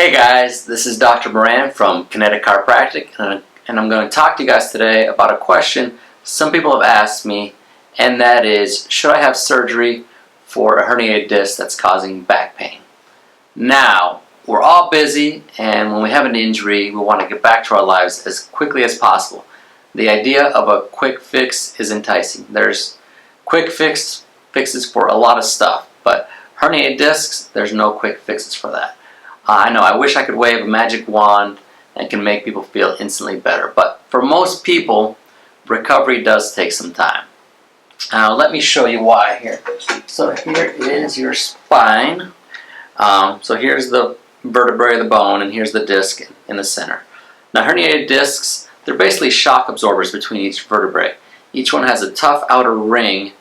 Hey guys, this is Dr. Moran from Kinetic Chiropractic, and I'm going to talk to you guys today about a question some people have asked me, and that is, should I have surgery for a herniated disc that's causing back pain? Now, we're all busy, and when we have an injury, we want to get back to our lives as quickly as possible. The idea of a quick fix is enticing. There's quick fixes for a lot of stuff, but herniated discs, there's no quick fixes for that. I know, I wish I could wave a magic wand and can make people feel instantly better, but for most people, recovery does take some time. Now let me show you why here. So here is your spine. So here's the vertebrae of the bone, and here's the disc in the center. Now herniated discs, they're basically shock absorbers between each vertebrae. Each one has a tough outer ring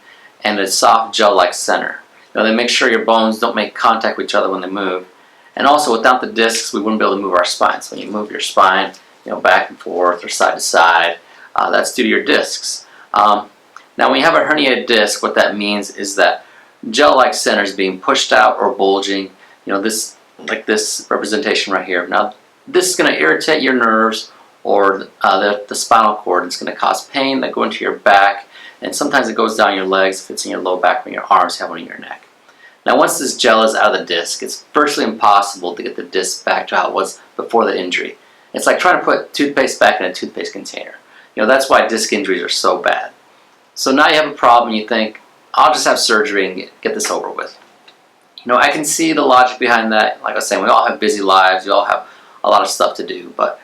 and a soft gel-like center. Now they make sure your bones don't make contact with each other when they move. And also, without the discs, we wouldn't be able to move our spine. So when you move your spine, back and forth or side to side, that's due to your discs. Now, when you have a herniated disc, what that means is that gel-like center is being pushed out or bulging. This like this representation right here. Now, this is going to irritate your nerves or the spinal cord. It's going to cause pain that go into your back, and sometimes it goes down your legs if it's in your low back or in your arms, you have one in your neck. Now once this gel is out of the disc, it's virtually impossible to get the disc back to how it was before the injury. It's like trying to put toothpaste back in a toothpaste container. That's why disc injuries are so bad. So now you have a problem, you think, I'll just have surgery and get this over with. I can see the logic behind that. Like I was saying, we all have busy lives, we all have a lot of stuff to do, but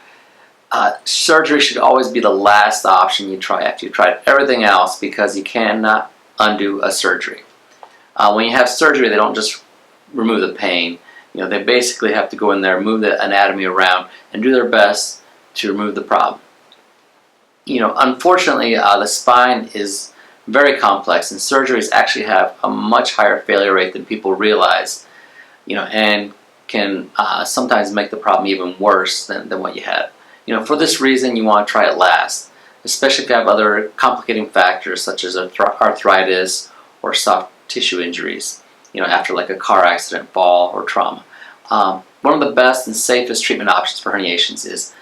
surgery should always be the last option you try after you've tried everything else, because you cannot undo a surgery. When you have surgery, they don't just remove the pain. They basically have to go in there, move the anatomy around, and do their best to remove the problem. Unfortunately, the spine is very complex, and surgeries actually have a much higher failure rate than people realize, and can sometimes make the problem even worse than what you had. For this reason, you want to try it last, especially if you have other complicating factors such as arthritis or soft tissue injuries, after like a car accident, fall, or trauma. One of the best and safest treatment options for herniations is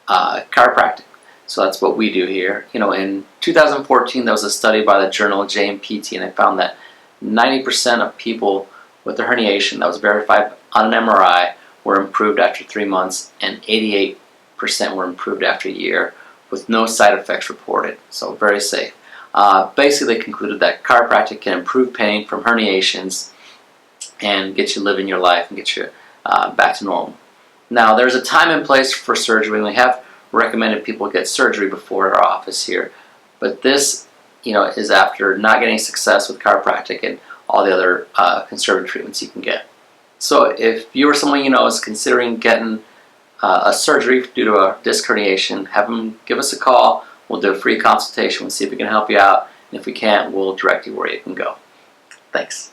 chiropractic. So that's what we do here. In 2014, there was a study by the journal JMPT, and they found that 90% of people with a herniation that was verified on an MRI were improved after 3 months, and 88% were improved after a year with no side effects reported. So very safe. Basically, they concluded that chiropractic can improve pain from herniations and get you living your life and get you back to normal. Now, there's a time and place for surgery, and we have recommended people get surgery before our office here. But this, is after not getting success with chiropractic and all the other conservative treatments you can get. So if you or someone you know is considering getting a surgery due to a disc herniation, have them give us a call. We'll do a free consultation. We'll see if we can help you out. And if we can't, we'll direct you where you can go. Thanks.